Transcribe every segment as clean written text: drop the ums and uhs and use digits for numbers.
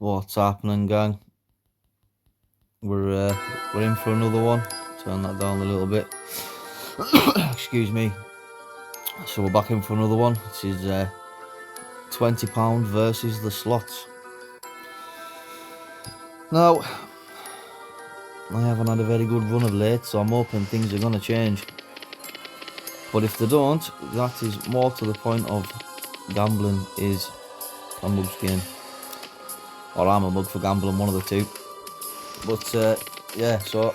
What's happening, gang? We're in for another one. Turn that down a little bit. Excuse me. So we're back in for another one. This is £20 versus the slots. Now, I haven't had a very good run of late, so I'm hoping things are gonna change. But if they don't, that is more to the point of gambling is a mug's game. Or I'm a mug for gambling, one of the two. But yeah, so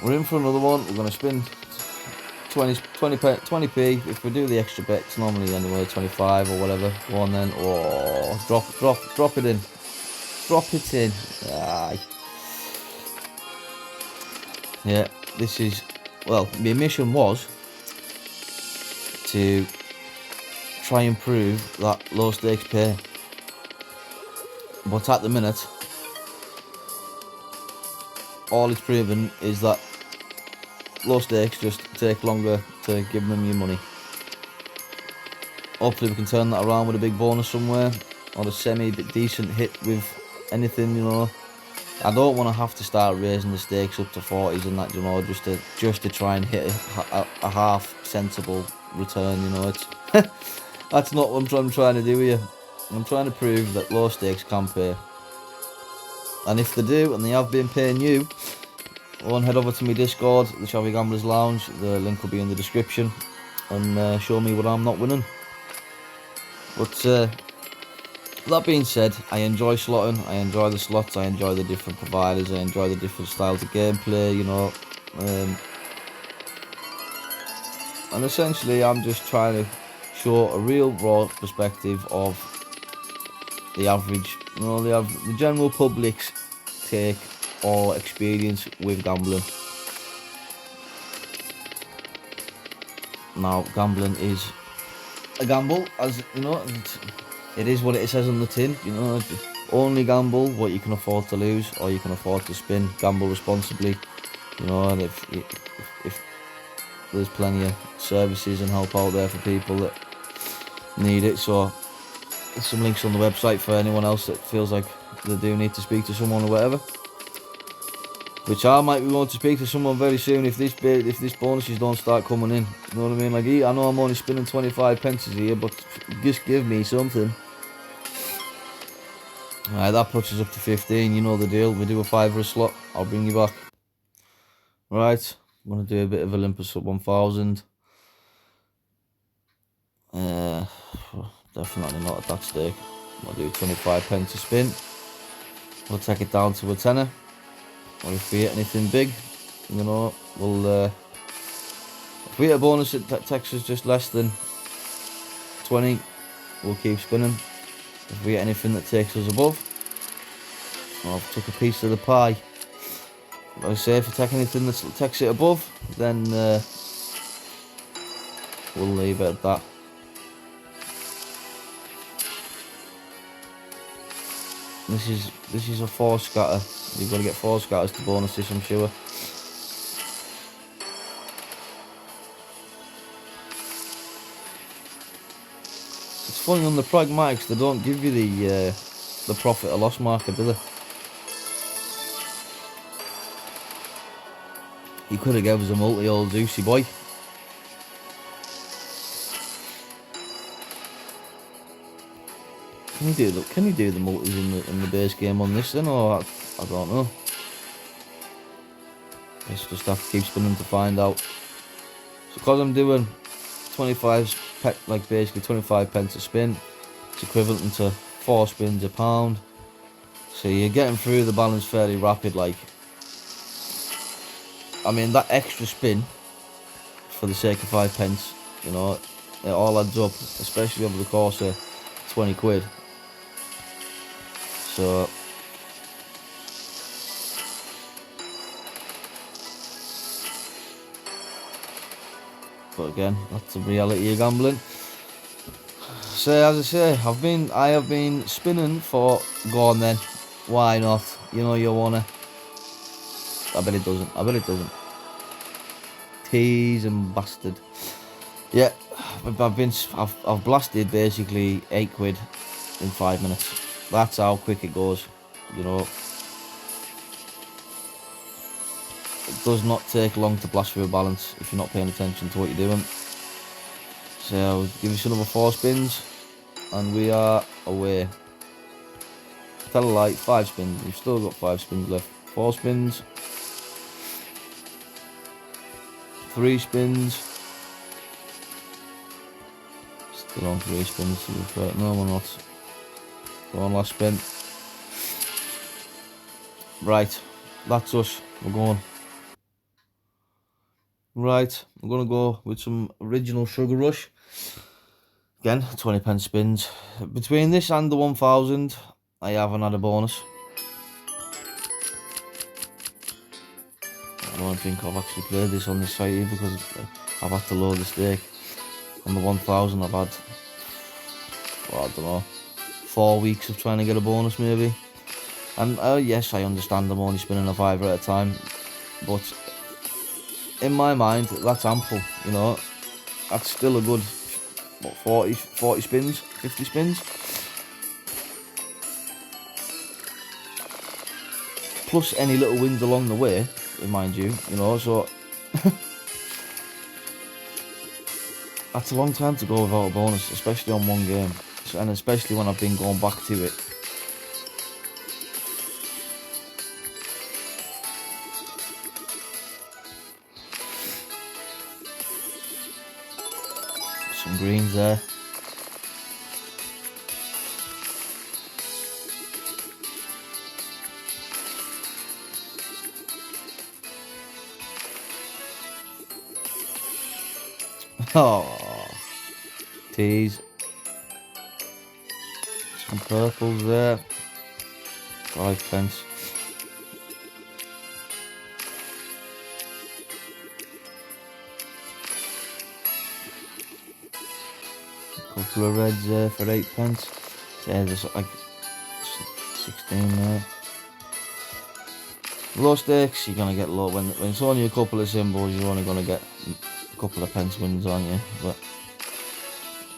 we're in for another one. We're going to spin 20p. If we do the extra bet, it's normally anyway 25 or whatever. Go on then. Oh, drop it in. Drop it in. Aye. Yeah, this is, well, my mission was to try and prove that low stakes pay. But at the minute, all it's proven is that low stakes just take longer to give them your money. Hopefully we can turn that around with a big bonus somewhere, or a semi-decent hit with anything, you know. I don't want to have to start raising the stakes up to 40s and that, you know, just to try and hit a half sensible return, you know. It's that's not what I'm trying to do here. I'm trying to prove that low stakes can pay. And if they do, and they have been paying you, go and head over to my Discord, the Chavy Gamblers Lounge. The link will be in the description, and show me what I'm not winning. But that being said, I enjoy slotting. I enjoy the slots. I enjoy the different providers. I enjoy the different styles of gameplay, you know. And essentially, I'm just trying to show a real raw perspective of the average, you know, the general public's take or experience with gambling. Now, gambling is a gamble, as you know. It is what it says on the tin, you know. Only gamble what you can afford to lose, or you can afford to spin. Gamble responsibly, you know. And if there's plenty of services and help out there for people that need it, so there's some links on the website for anyone else that feels like they do need to speak to someone or whatever. Which I might be going to speak to someone very soon if these bonuses don't start coming in. You know what I mean? Like, I know I'm only spinning 25 pences here, but just give me something. Alright, that puts us up to 15. You know the deal. We do a £5 a slot. I'll bring you back. Right, I'm gonna do a bit of Olympus up 1000. Definitely not at that stake. I'll do 25p a spin. We'll take it down to a tenner. Or if we hit anything big, you know, we'll if we hit a bonus that takes us just less than 20, we'll keep spinning. If we hit anything that takes us above, I've took a piece of the pie. Like I say, if we take anything that takes it above, then we'll leave it at that. This is a 4 scatter. You've got to get 4 scatters to bonus this, I'm sure. It's funny, on the pragmatics they don't give you the profit or loss marker, do they? You could have given us a multi, old Zeusy boy. Can you do the multis in the base game on this then, or I don't know. I just have to keep spinning to find out. So because I'm doing basically 25p a spin, it's equivalent to 4 spins a pound. So you're getting through the balance fairly rapid. Like, I mean, that extra spin for the sake of 5p, you know, it all adds up, especially over the course of 20 quid. So but again, that's the reality of gambling. So as I say, I have been spinning for, go on then, why not? You know you wanna. I bet it doesn't. Teasing bastard. Yeah, I've blasted basically 8 quid in 5 minutes. That's how quick it goes, you know. It does not take long to blast through a balance if you're not paying attention to what you're doing. So I'll give us another 4 spins, and we are away. Tell a lie, 5 spins. We've still got 5 spins left. 4 spins. 3 spins. Still on 3 spins to be fair. No, we're not. Go on, last spin. Right, that's us. We're going. Right, I'm gonna go with some original Sugar Rush. Again, 20p spins. Between this and the 1000, I haven't had a bonus. I don't think I've actually played this on this site either, because I've had to load the stake. On the 1000, I've had, well, I don't know, 4 weeks of trying to get a bonus maybe. And yes, I understand I'm only spinning a 5 at a time, but in my mind, that's ample, you know. That's still a good, what, 40 spins, 50 spins? Plus any little wins along the way, mind you know, so that's a long time to go without a bonus, especially on one game, and especially when I've been going back to it. Some greens there. Oh, tease. Some purples there. 5p. Couple of reds there for 8p. So yeah, there's like 16 there. Low stakes, you're gonna get low. When it's only a couple of symbols, you're only gonna get a couple of pence wins, aren't you? But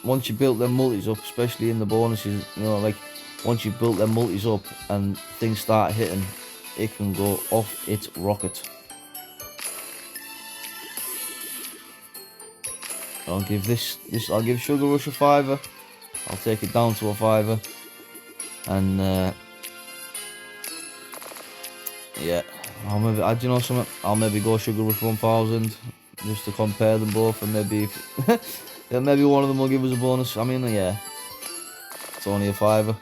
once you built them multis up, especially in the bonuses, you know, like once you've built them multis up and things start hitting, it can go off its rocket. I'll give I'll give Sugar Rush a 5er. I'll take it down to a 5er, and yeah, do you know something? I'll maybe go Sugar Rush 1000 just to compare them both, and maybe yeah, maybe one of them will give us a bonus. I mean, yeah, it's only a 5er.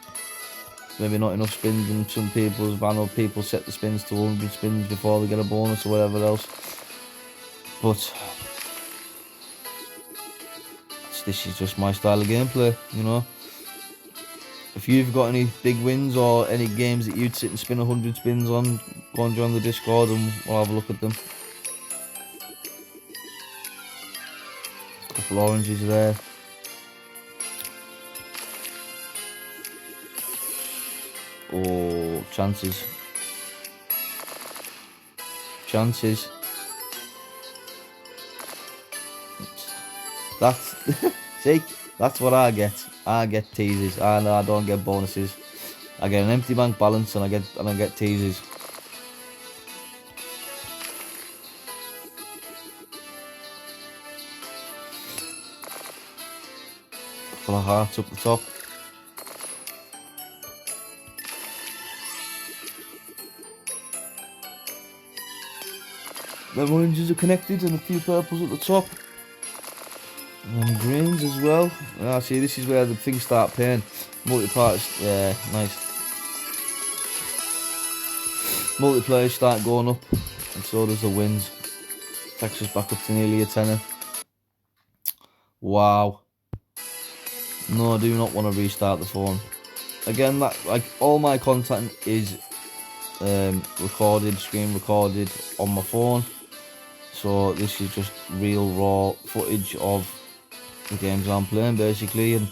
Maybe not enough spins in some people's. I know people set the spins to 100 spins before they get a bonus or whatever else. But this is just my style of gameplay, you know. If you've got any big wins or any games that you'd sit and spin 100 spins on, go and join the Discord and we'll have a look at them. Couple oranges there. Oh, chances. That's see, that's what I get. I get teases. I don't get bonuses. I get an empty bank balance and I get teases. Couple of hearts up the top. The oranges are connected and a few purples at the top. And greens as well. Ah, see, this is where the things start paying. Multipliers, yeah, nice. Multipliers start going up, and so does the wins. Takes us back up to nearly a tenner. Wow. No, I do not want to restart the phone. Again, that like all my content is recorded, screen recorded on my phone. So this is just real raw footage of the games I'm playing basically, and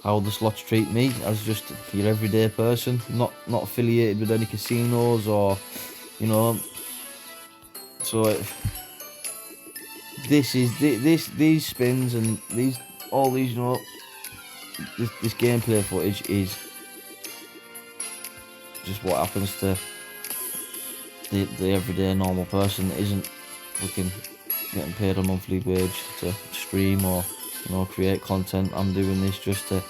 how the slots treat me as just your everyday person, not affiliated with any casinos or, you know. So these spins and all these, you know, this gameplay footage is just what happens to the everyday normal person that isn't fucking getting paid a monthly wage to stream or, you know, create content. I'm doing this just to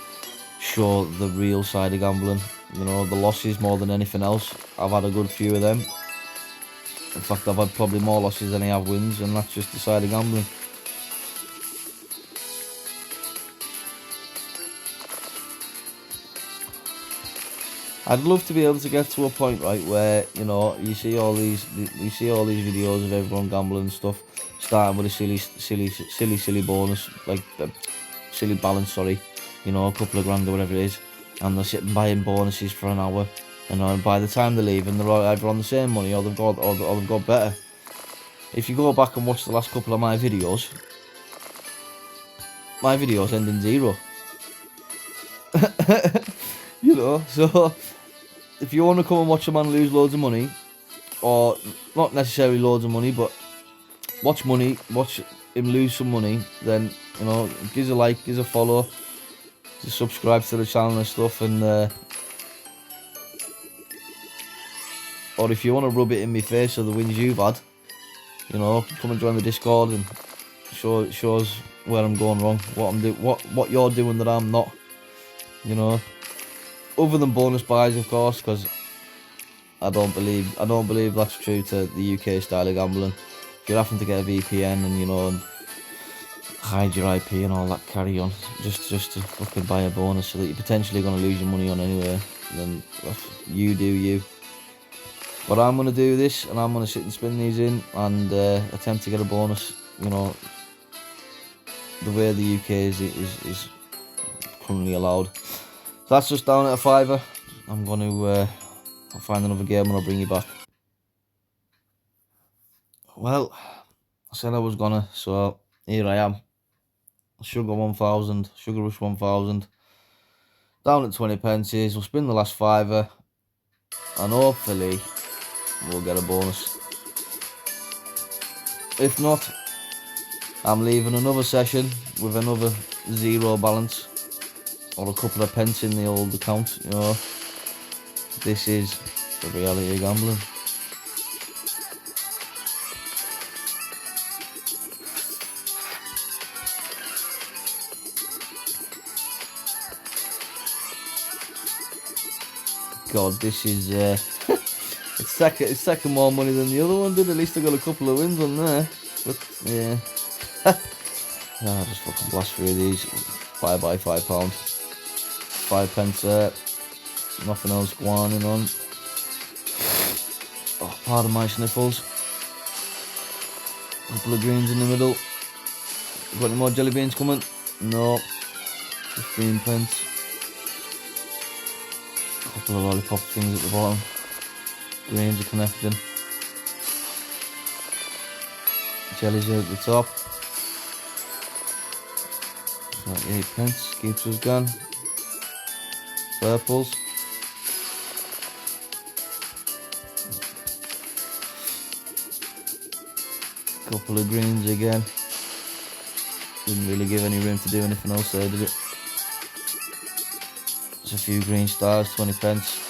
show the real side of gambling, you know, the losses more than anything else. I've had a good few of them. In fact, I've had probably more losses than I have wins, and that's just the side of gambling. I'd love to be able to get to a point, right, where, you know, you see all these videos of everyone gambling and stuff, starting with a silly bonus, like silly balance, sorry, you know, a couple of grand or whatever it is, and they're sitting buying bonuses for an hour, and by the time they leave, and they're either on the same money or they've got better. If you go back and watch the last couple of my videos end in 0. You know, so if you want to come and watch a man lose loads of money, or not necessarily loads of money, but watch him lose some money, then, you know, give us a like, give us a follow, just subscribe to the channel and stuff, and or if you want to rub it in my face of the wins you've had, you know, come and join the Discord and show us where I'm going wrong, what you're doing that I'm not, you know. Other than bonus buys, of course, because I don't believe that's true to the UK style of gambling. If you're having to get a VPN and, you know, and hide your IP and all that carry on, just to fucking buy a bonus so that you're potentially going to lose your money on anyway, then you do you. But I'm going to do this, and I'm going to sit and spin these in and attempt to get a bonus, you know, the way the UK is currently allowed. So that's just down at a £5. I'm going to I'll find another game and I'll bring you back. Well, I said I was gonna, so here I am. Sugar 1000, Sugar Rush 1000. Down at 20 pences. We'll spin the last £5, and hopefully we'll get a bonus. If not, I'm leaving another session with another 0 balance, or a couple of pence in the old account, you know. This is the reality of gambling. God, this is it's second more money than the other one did. At least I got a couple of wins on there. But yeah, I just fucking blast through these. Buy by £5, 5 pence there. Nothing else going on. Oh, pardon my sniffles. Couple of greens in the middle. Got any more jelly beans coming? No. 15 pence. Couple of lollipop things at the bottom. Greens are connecting. Jellies are at the top. 28 pence. Keeps us going. Purples. Couple of greens again. Didn't really give any room to do anything else there, did it? Just a few green stars, 20 pence.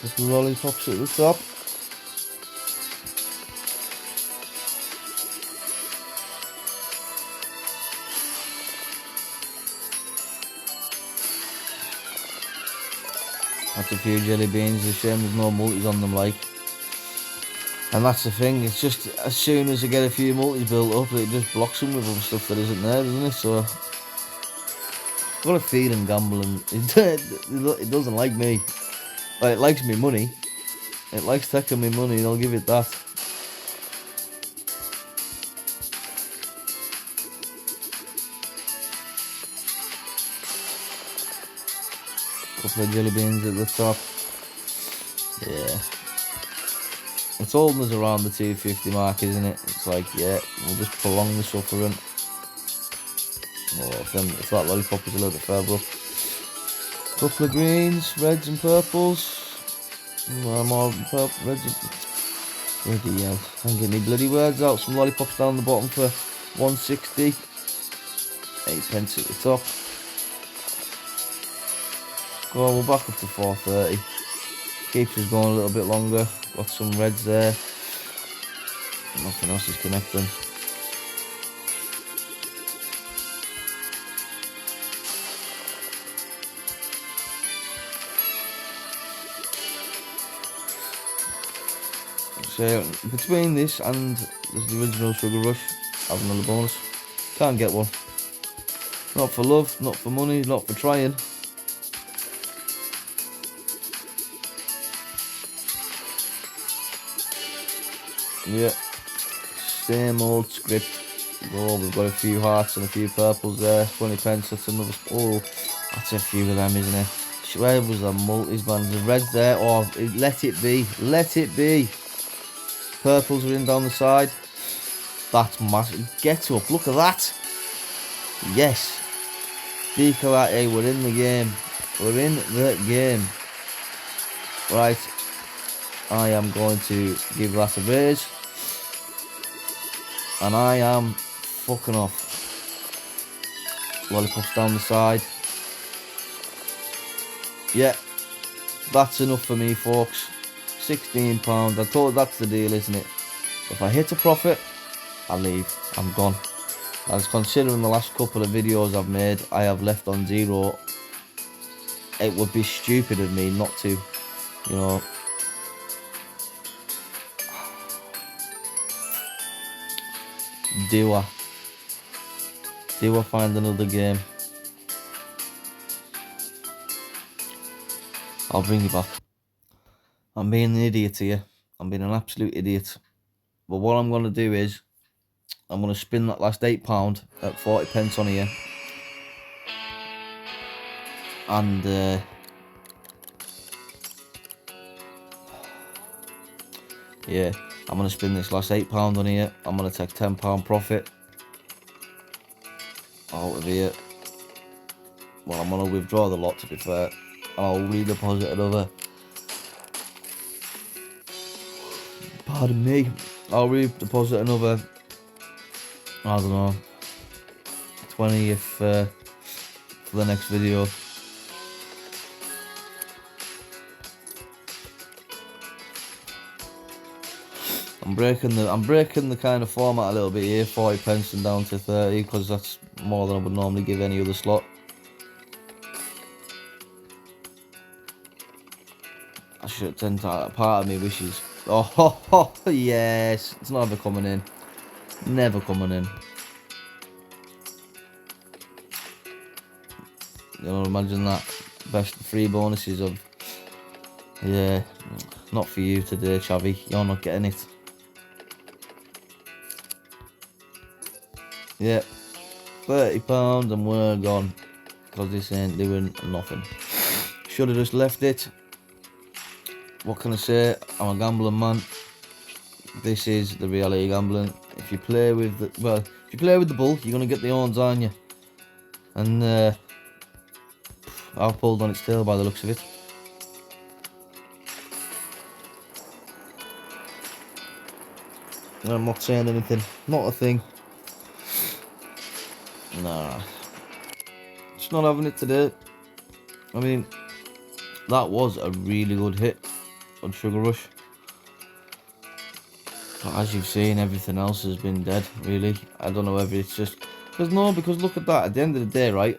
Couple of lollipops at the top. That's a few jelly beans. It's a shame there's no multis on them, like. And that's the thing, it's just as soon as I get a few multis built up, it just blocks them with other stuff that isn't there, doesn't it? So I've got a feeling gambling, it doesn't like me. Like, it likes me money. It likes taking me money, I'll give it that. Couple of jelly beans at the top. Yeah. It's holding us around the 250 mark, isn't it? It's like, yeah, we'll just prolong the suffering. Oh, if that lollipop is a little bit further up. Couple of greens, reds and purples. More purple, reds. Bloody hell. Can't get any bloody words out. Some lollipops down the bottom for 160. 8p at the top. Go on, we're back up to 430. Keeps us going a little bit longer. Got some reds there. Nothing else is connecting. So between this and the original Sugar Rush, have another bonus. Can't get one. Not for love, not for money, not for trying. Yeah, same old script. Oh, we've got a few hearts and a few purples there. 20p, that's another. Oh, that's a few of them, isn't it? Where was the multis, man? The reds there. Oh, let it be. Let it be. Purples are in down the side. That's massive. Get up. Look at that. Yes. Decolate, we're in the game. We're in the game. Right. I am going to give that a raise. And I am fucking off. Lollipops down the side. Yeah. That's enough for me, folks. £16. I thought that's the deal, isn't it? If I hit a profit, I leave. I'm gone. As considering the last couple of videos I've made, I have left on zero. It would be stupid of me not to, you know. Do I find another game? I'll bring you back. I'm being an idiot here. I'm being an absolute idiot. But what I'm going to do is, I'm going to spin that last £8 at 40p on here. And, yeah, I'm going to spin this last £8 on here. I'm going to take £10 profit out of here. Well, I'm going to withdraw the lot, to be fair. I'll redeposit another. Pardon me. I'll redeposit another, I don't know, 20 if for the next video. I'm breaking the kind of format a little bit here, 40p and down to 30, because that's more than I would normally give any other slot. I should tend to, part of me wishes. Oh, yes, it's never coming in. Never coming in. You know, imagine that. Best free bonuses of. Yeah, not for you today, Chavy. You're not getting it. Yeah, £30 and we're gone. Because this ain't doing nothing. Should have just left it. What can I say? I'm a gambling man. This is the reality gambling. If you play with the if you play with the bull, you're gonna get the horns, aren't you? And I've pulled on its tail by the looks of it. I'm not saying anything. Not a thing. Nah. Just not having it today. I mean, that was a really good hit on Sugar Rush. But as you've seen, everything else has been dead, really. I don't know whether it's just... because look at that. At the end of the day, right,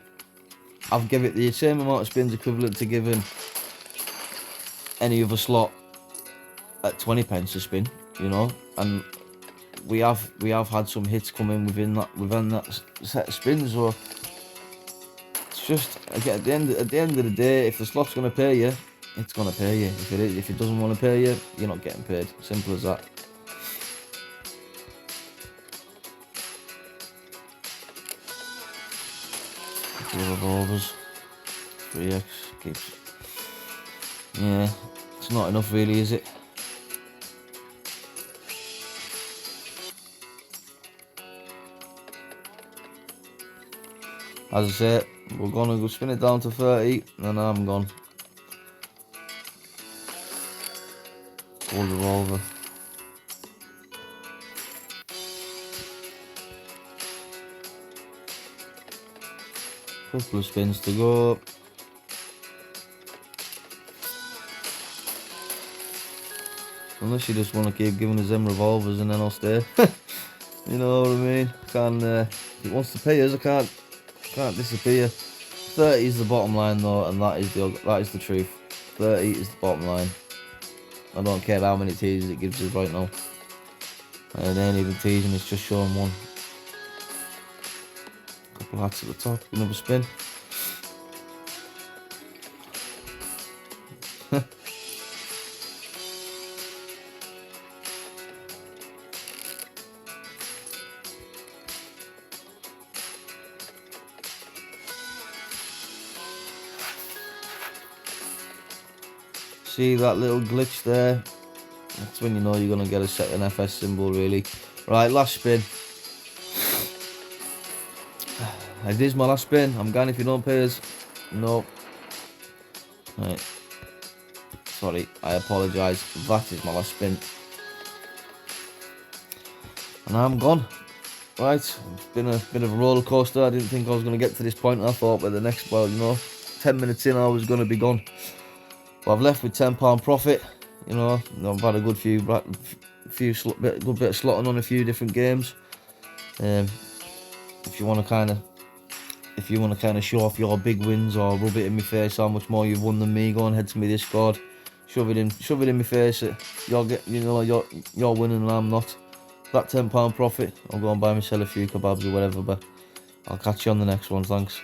I've given it the same amount of spins equivalent to giving any other slot at 20p a spin, you know. And we have had some hits come in within that set of spins. So it's just, again, at the end of the day, if the slot's gonna pay you, it's gonna pay you. If it doesn't want to pay you, you're not getting paid. Simple as that. Revolvers, 3x keeps. Yeah, it's not enough, really, is it? As I say, we're gonna go spin it down to 30, and I'm gone. Gold revolver. Couple of spins to go. Unless you just want to keep giving us them revolvers and then I'll stay. You know what I mean? If it wants to pay us, I can't disappear. 30 is the bottom line though, and that is the truth. 30 is the bottom line. I don't care how many teasers it gives us right now. And it ain't even teasing, it's just showing one. Couple hats at the top, another spin. See that little glitch there? That's when you know you're going to get a second FS symbol, really. Right, last spin. It is my last spin. I'm gone if you don't pay us. No. Right. Sorry, I apologise. That is my last spin. And I'm gone. Right, it's been a bit of a roller coaster. I didn't think I was going to get to this point. I thought by the next, 10 minutes in I was going to be gone. But I've left with £10 profit. You know, I've had a good good bit of slotting on a few different games. If you want to kind of show off your big wins or rub it in my face how much more you've won than me, go and head to my Discord. Shove it in my face. You're winning and I'm not. That £10 profit, I'll go and buy myself a few kebabs or whatever. But I'll catch you on the next one. Thanks.